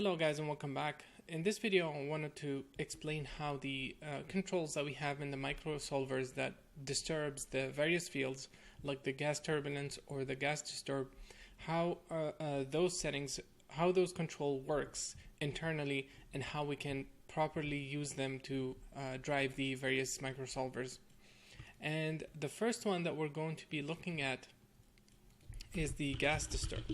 Hello guys and welcome back. In this video I wanted to explain how the controls that we have in the microsolvers that disturbs the various fields like the gas turbulence or the gas disturb, how those settings, how those control works internally and how we can properly use them to drive the various microsolvers. And the first one that we're going to be looking at is the gas disturb.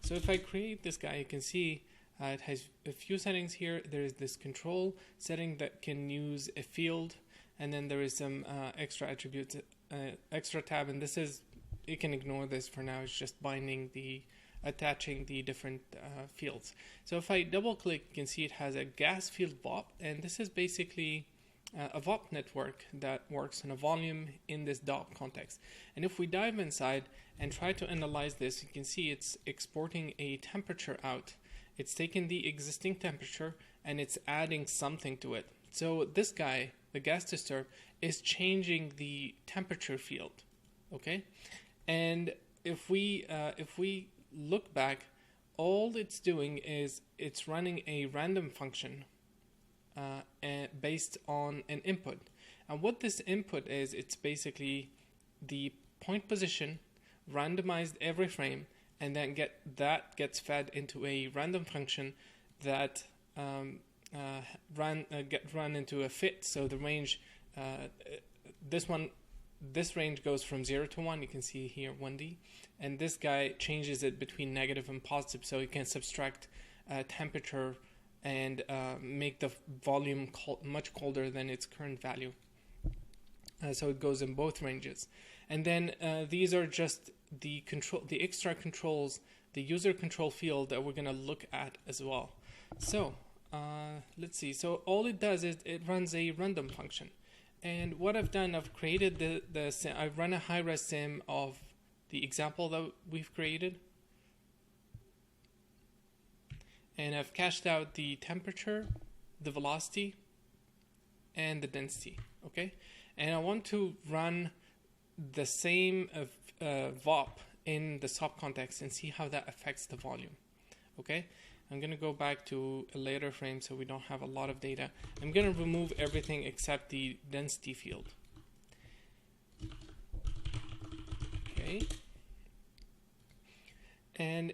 So if I create this guy, you can see it has a few settings here. There is this control setting that can use a field, and then there is some extra attributes, extra tab, and this is, you can ignore this for now. It's just binding attaching the different fields. So if I double click, you can see it has a gas field VOP, and this is basically a VOP network that works on a volume in this DOP context. And if we dive inside and try to analyze this, you can see it's exporting a temperature out. It's taking the existing temperature and it's adding something to it. So this guy, the gas disturb, is changing the temperature field. Okay, and if we look back, all it's doing is it's running a random function based on an input. And what this input is, it's basically the point position randomized every frame, and then that gets fed into a random function that get run into a fit. So the range, this range goes from 0 to 1. You can see here 1D, and this guy changes it between negative and positive, so you can subtract temperature and make the volume much colder than its current value. So it goes in both ranges. And then these are just the extra controls, the user control field that we're going to look at as well. So let's see. So all it does is it runs a random function. And what I've done, I've created I've run a high-res sim of the example that we've created. And I've cached out the temperature, the velocity, and the density. Okay, and I want to run the same VOP in the SOP context and see how that affects the volume. Okay, I'm going to go back to a later frame so we don't have a lot of data. I'm going to remove everything except the density field. Okay, and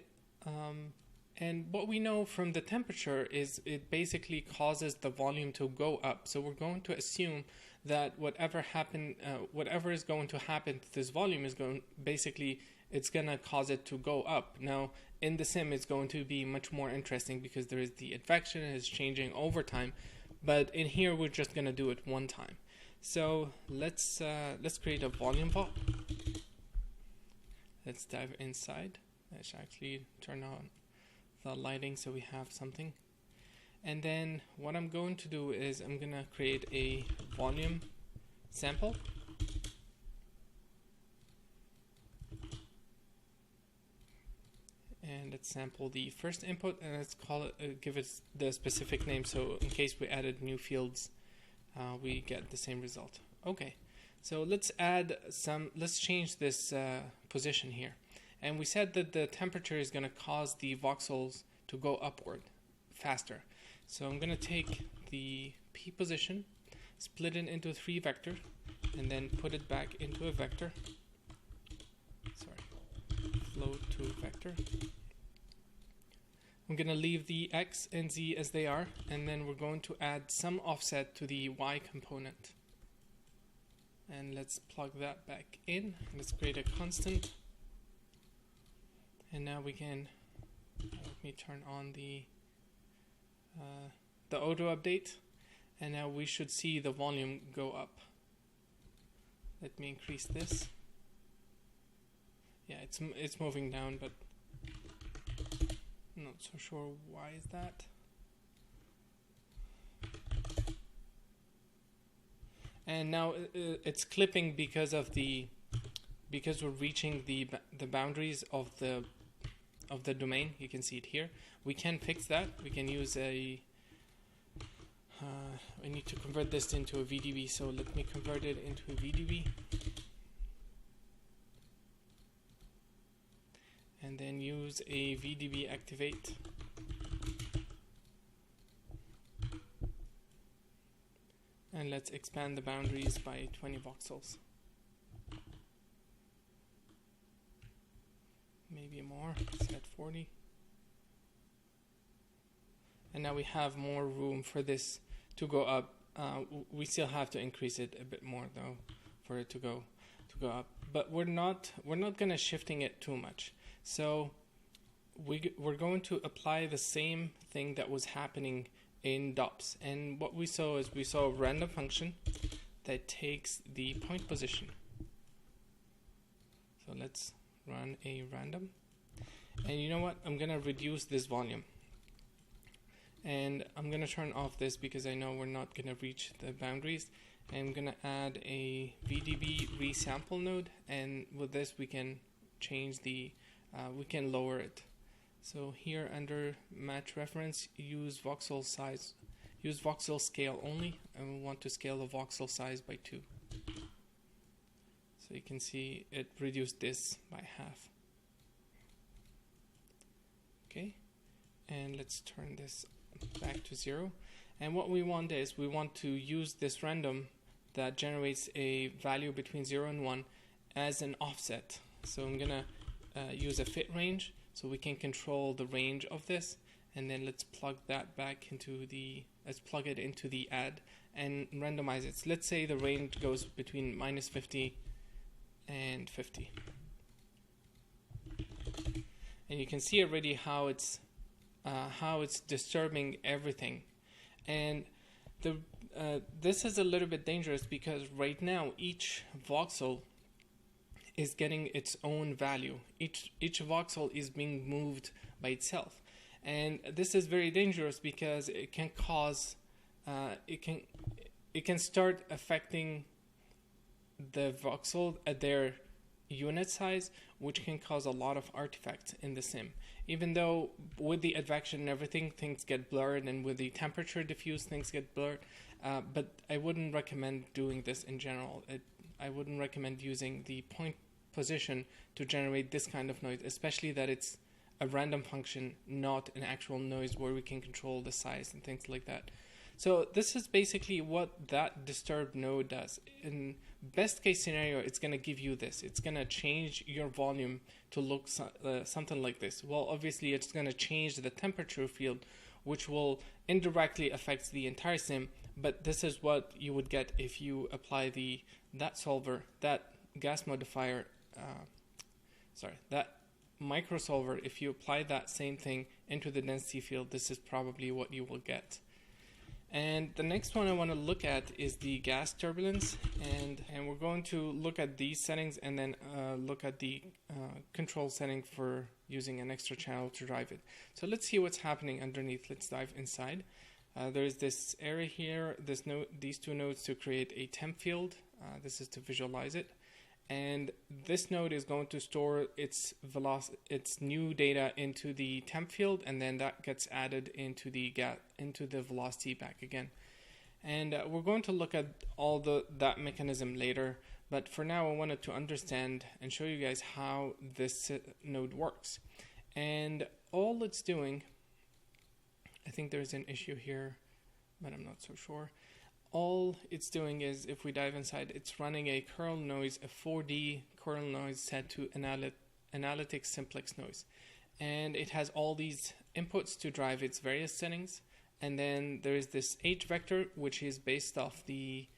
what we know from the temperature is it basically causes the volume to go up. So we're going to assume that whatever is going to happen to this volume is it's going to cause it to go up. Now in the sim it's going to be much more interesting because there is the advection and it's changing over time, but in here we're just going to do it one time. So let's create a volume VOP. Let's dive inside. Let's actually turn on the lighting so we have something. And then what I'm going to do is I'm going to create a volume sample. And let's sample the first input, and let's call it, give it the specific name, so in case we added new fields, we get the same result. Okay, so let's change this position here. And we said that the temperature is going to cause the voxels to go upward faster. So I'm going to take the P position, split it into 3 vectors, and then put it back into a vector. Float to vector. I'm going to leave the X and Z as they are, and then we're going to add some offset to the Y component. And let's plug that back in. Let's create a constant. And now we can, let me turn on the auto update, and now we should see the volume go up. Let me increase this. Yeah, it's moving down, but I'm not so sure why is that. And now it's clipping because we're reaching the boundaries of the domain. You can see it here. We can fix that. We can use I need to convert this into a VDB, so let me convert it into a VDB. And then use a VDB activate And let's expand the boundaries by 20 voxels. Maybe more, set 40. And now we have more room for this to go up. We still have to increase it a bit more though for it to go up. But we're not gonna shifting it too much. So we're going to apply the same thing that was happening in DOPS. And what we saw is a random function that takes the point position. So let's run a random. And you know what? I'm gonna reduce this volume. And I'm gonna turn off this because I know we're not gonna reach the boundaries. I'm gonna add a VDB resample node, and with this we can change the we can lower it. So here under match reference, use voxel size, use voxel scale only, and we want to scale the voxel size by 2. So you can see it reduced this by half. Okay, and let's turn this back to 0. And what we want is we want to use this random that generates a value between 0 and 1 as an offset. So I'm gonna use a fit range so we can control the range of this, and then let's plug that back into the, let's plug it into the add and randomize it. So let's say the range goes between -50 and 50. And you can see already how it's disturbing everything. And this is a little bit dangerous because right now each voxel is getting its own value. Each voxel is being moved by itself, and this is very dangerous because it can cause it can start affecting the voxel at their unit size, which can cause a lot of artifacts in the sim. Even though with the advection and everything, things get blurred, and with the temperature diffuse, things get blurred. But I wouldn't recommend doing this in general. I wouldn't recommend using the point position to generate this kind of noise, especially that it's a random function, not an actual noise where we can control the size and things like that. So this is basically what that disturbed node does. In best case scenario, it's going to give you this. It's going to change your volume to look something like this. Well, obviously it's going to change the temperature field, which will indirectly affect the entire sim, but this is what you would get if you apply that solver, that gas modifier, that micro solver. If you apply that same thing into the density field, this is probably what you will get. And the next one I want to look at is the gas turbulence, and we're going to look at these settings and then look at the control setting for using an extra channel to drive it. So let's see what's happening underneath. Let's dive inside. There's this area here, these two nodes to create a temp field. This is to visualize it. And this node is going to store its new data into the temp field, and then that gets added into the velocity back again. And we're going to look at all that mechanism later, but for now I wanted to understand and show you guys how this node works. And all it's doing, I think there's an issue here, but I'm not so sure. All it's doing is, if we dive inside, it's running a kernel noise, a 4D kernel noise set to analytic simplex noise. And it has all these inputs to drive its various settings. And then there is this H vector, which is based off the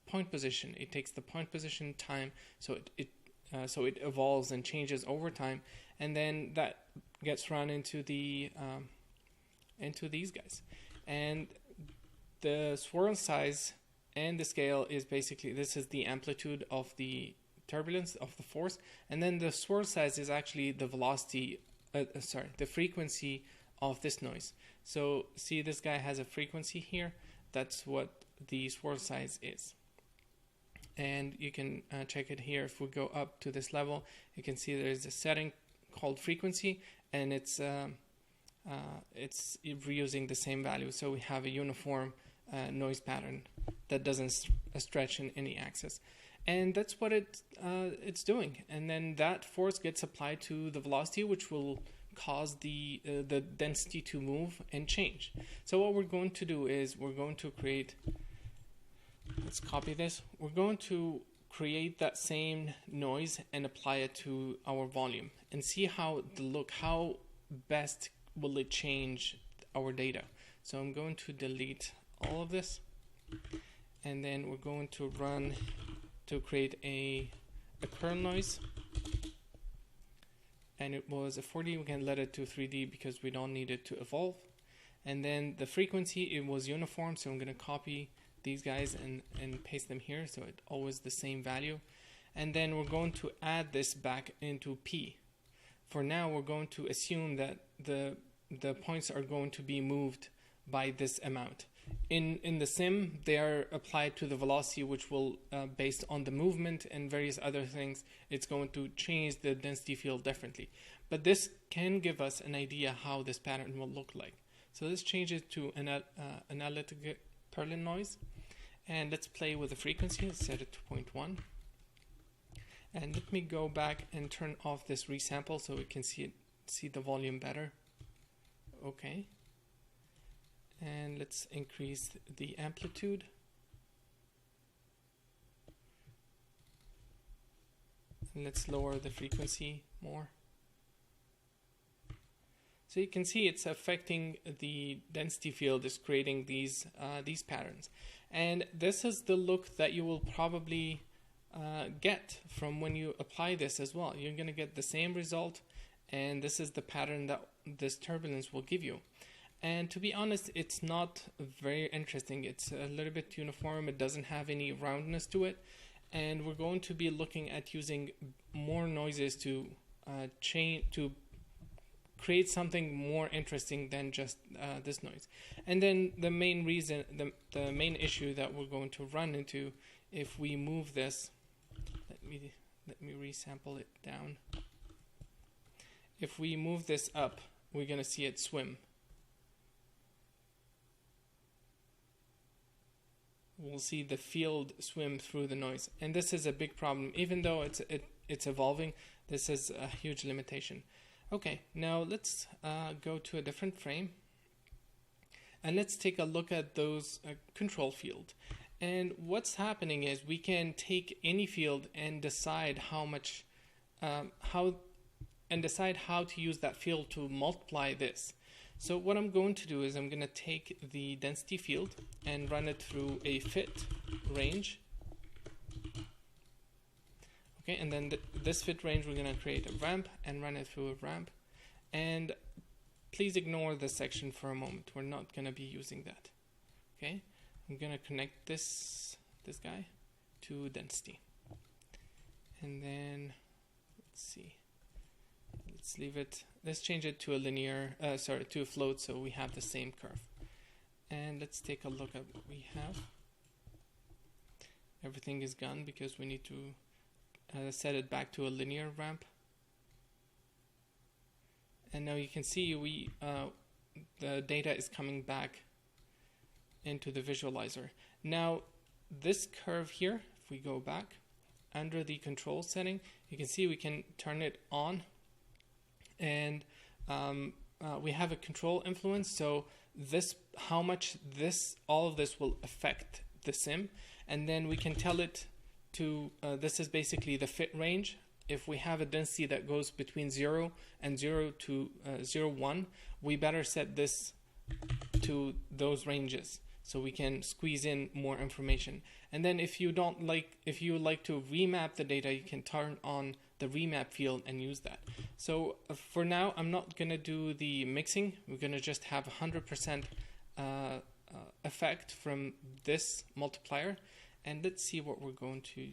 point position. It takes the point position time, so it evolves and changes over time. And then that gets run into these guys. And the swirl size and the scale is basically, this is the amplitude of the turbulence of the force, and then the swirl size is actually the velocity, the frequency of this noise. So see, this guy has a frequency here. That's what the swirl size is. And you can check it here. If we go up to this level, you can see there's a setting called frequency, and it's reusing the same value. So we have a uniform noise pattern that doesn't stretch in any axis, and that's what it's doing. And then that force gets applied to the velocity, which will cause the density to move and change. So what we're going to do is we're going to create Let's copy this. We're going to create that same noise and apply it to our volume and see how how best will it change our data. So I'm going to delete all of this, and then we're going to run to create a kernel noise, and it was a 4D. We can let it to 3D because we don't need it to evolve. And then the frequency, it was uniform, so I'm going to copy these guys and paste them here, so it's always the same value. And then we're going to add this back into P. For now, we're going to assume that the points are going to be moved by this amount. In the sim, they are applied to the velocity, which will, based on the movement and various other things, it's going to change the density field differently. But this can give us an idea how this pattern will look like. So let's change it to analytical Turbulence noise, and let's play with the frequency. Let's set it to 0.1, and let me go back and turn off this resample so we can see the volume better. Okay, and let's increase the amplitude. And let's lower the frequency more. So you can see it's affecting the density field, is creating these patterns. And this is the look that you will probably get from when you apply this as well. You're going to get the same result, and this is the pattern that this turbulence will give you. And to be honest, it's not very interesting. It's a little bit uniform. It doesn't have any roundness to it. And we're going to be looking at using more noises to create something more interesting than just this noise. And then the main reason, the main issue that we're going to run into, if we move this, let me resample it down. If we move this up, we're going to see it swim. We'll see the field swim through the noise, and this is a big problem. Even though it's evolving, this is a huge limitation. Okay, now let's go to a different frame, and let's take a look at those control field. And what's happening is we can take any field and decide how to use that field to multiply this. So what I'm going to do is I'm going to take the density field and run it through a fit range. Okay, and then this fit range, we're going to create a ramp and run it through a ramp. And please ignore this section for a moment. We're not going to be using that. Okay, I'm going to connect this guy to density. And then, let's see. Let's leave it, let's change it to a to a float, so we have the same curve. And let's take a look at what we have. Everything is gone because we need to set it back to a linear ramp. And now you can see the data is coming back into the visualizer. Now this curve here, if we go back under the control setting, you can see we can turn it on, and we have a control influence, so all of this will affect the sim, and then we can tell it to this is basically the fit range. If we have a density that goes between 0 and 0 to 0.1, we better set this to those ranges so we can squeeze in more information. And then if you like to remap the data, you can turn on the remap field and use that. So for now, I'm not going to do the mixing. We're going to just have 100% effect from this multiplier. And let's see what we're going to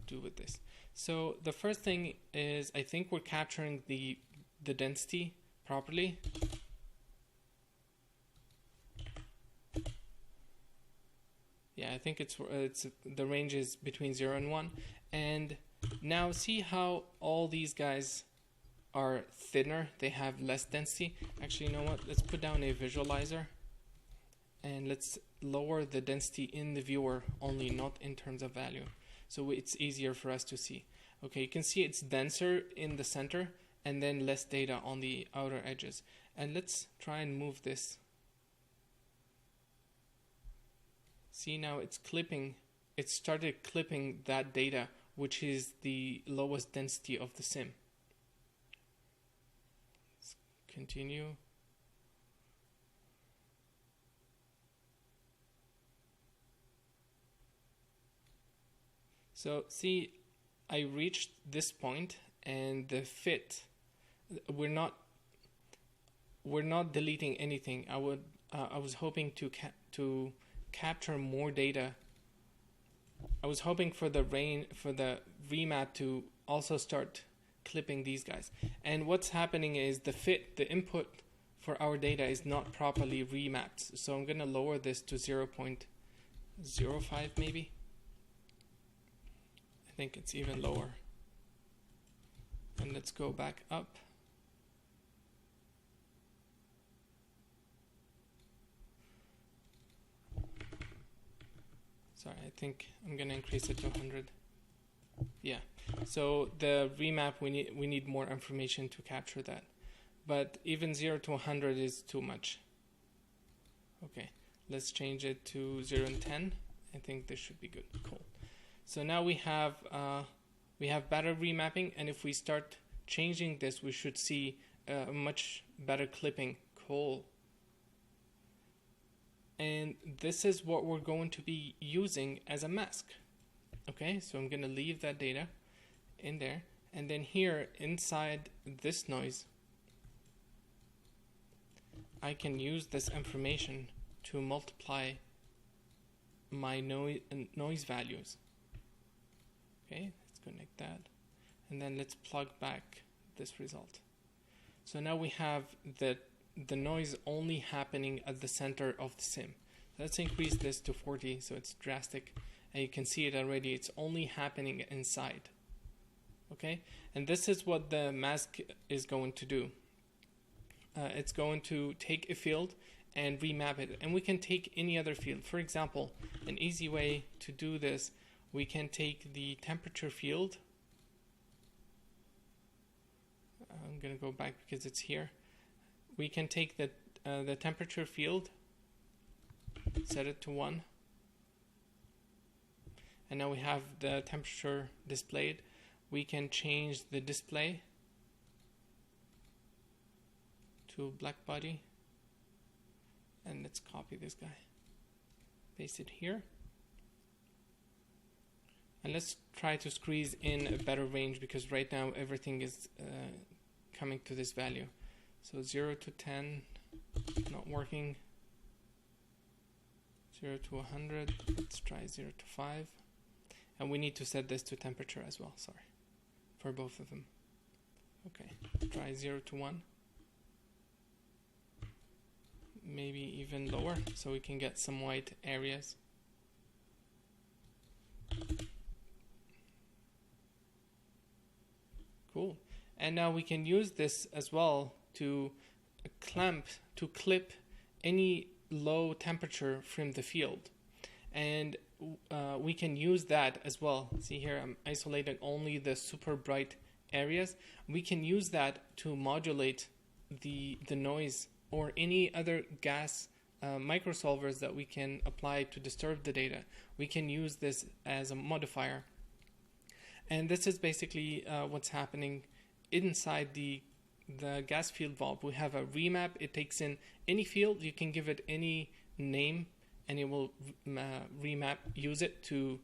do with this. So the first thing is, I think we're capturing the density properly. Yeah, I think it's the range is between 0 and 1. And now see how all these guys are thinner, they have less density. Actually, you know what, let's put down a visualizer and let's lower the density in the viewer only, not in terms of value, so it's easier for us to see. Okay, you can see it's denser in the center and then less data on the outer edges. And let's try and move this. See, now it's clipping it started clipping that data, which is the lowest density of the sim. Let's continue. So see, I reached this point, and the fit, we're not deleting anything. I was hoping to capture more data. I was hoping for the remap to also start clipping these guys. And what's happening is the input for our data is not properly remapped. So I'm gonna lower this to 0.05 maybe. I think it's even lower. And let's go back up. Sorry, I think I'm gonna increase it to 100. Yeah, so the remap, we need more information to capture that. But even 0 to 100 is too much. Okay, let's change it to 0 and 10. I think this should be good. Cool. So now we have better remapping, and if we start changing this, we should see much better clipping. Cool. And this is what we're going to be using as a mask. Okay, so I'm going to leave that data in there, and then here inside this noise, I can use this information to multiply my noise values. Okay, let's connect that, and then let's plug back this result. So now we have the noise only happening at the center of the sim. Let's increase this to 40 so it's drastic, and you can see it already. It's only happening inside. Okay, and this is what the mask is going to do. It's going to take a field and remap it, and we can take any other field. For example, an easy way to do this, we can take the temperature field. I'm going to go back because it's here. We can take the temperature field, set it to 1, and now we have the temperature displayed. We can change the display to black body, and let's copy this guy, paste it here, and let's try to squeeze in a better range, because right now everything is coming to this value. So 0 to 10, not working. 0 to 100, let's try 0 to 5. And we need to set this to temperature as well, sorry, for both of them. Okay, try 0 to 1. Maybe even lower, so we can get some white areas. Cool. And now we can use this as well to clip any low temperature from the field, and we can use that as well. See here, I'm isolating only the super bright areas. We can use that to modulate the noise or any other gas microsolvers that we can apply to disturb the data. We can use this as a modifier, and this is basically what's happening inside the gas field valve. We have a remap. It takes in any field. You can give it any name, and it will remap, use it to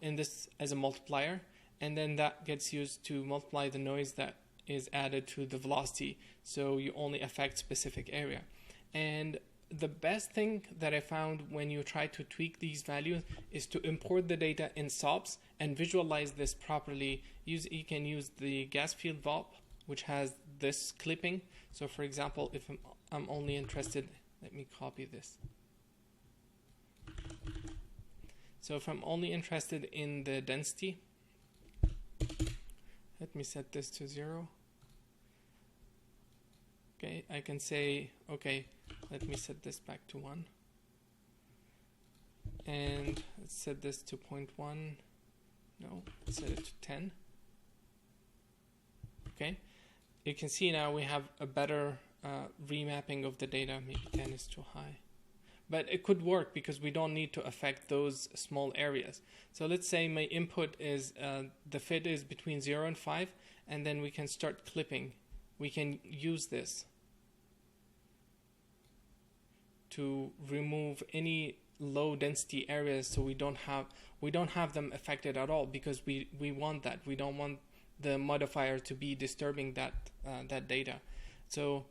in this as a multiplier, and then that gets used to multiply the noise that is added to the velocity, so you only affect specific area. And the best thing that I found when you try to tweak these values is to import the data in SOPs and visualize this properly. You can use the gas field valve, which has this clipping. So for example, if I'm only interested, let me copy this. So if I'm only interested in the density, let me set this to 0. Okay, I can say, okay, let me set this back to 1. And let's set this to 0.1. No, set it to 10. Okay, you can see now we have a better remapping of the data. Maybe 10 is too high. but it could work because we don't need to affect those small areas. So let's say my input is the fit is between 0 and 5, and then we can start clipping. We can use this to remove any low density areas, so we don't have them affected at all, because we want that. We don't want the modifier to be disturbing that that data. So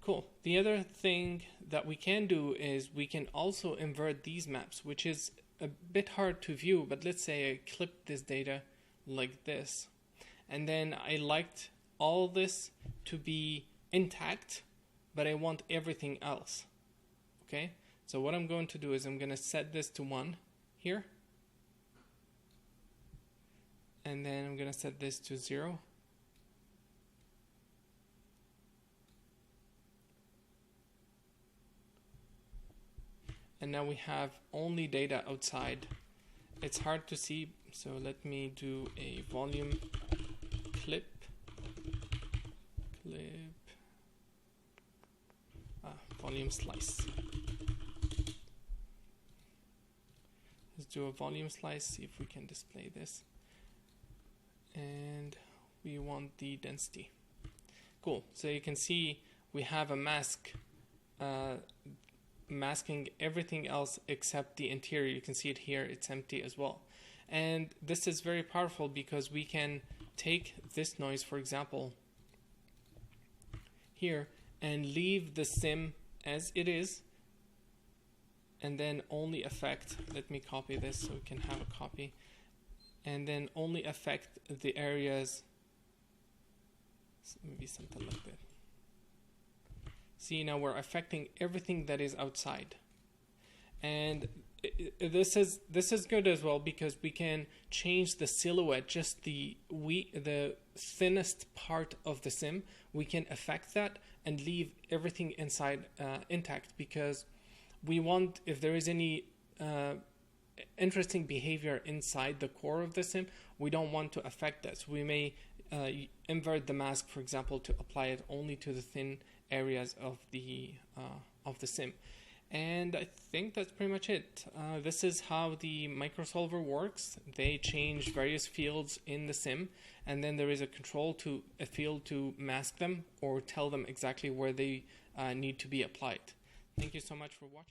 cool. The other thing that we can do is we can also invert these maps, which is a bit hard to view, but let's say I clip this data like this, and then I liked all this to be intact, but I want everything else. Okay, so what I'm going to do is I'm going to set this to 1 here, and then I'm going to set this to 0. And now we have only data outside. It's hard to see, so let me do a volume clip. Volume slice. Let's do a volume slice, see if we can display this. And we want the density. Cool, so you can see we have a mask masking everything else except the interior. You can see it here, it's empty as well. And this is very powerful because we can take this noise, for example, here, and leave the sim as it is, and then only affect, let me copy this so we can have a copy, and then only affect the areas, maybe something like that. See, now we're affecting everything that is outside, and this is good as well because we can change the silhouette, just the thinnest part of the sim. We can affect that and leave everything inside intact, because we want, if there is any interesting behavior inside the core of the sim, we don't want to affect that. So we may invert the mask, for example, to apply it only to the thin areas of the sim. And I think that's pretty much it. This is how the microsolver works. They change various fields in the sim, and then there is a control to a field to mask them or tell them exactly where they need to be applied. Thank you so much for watching.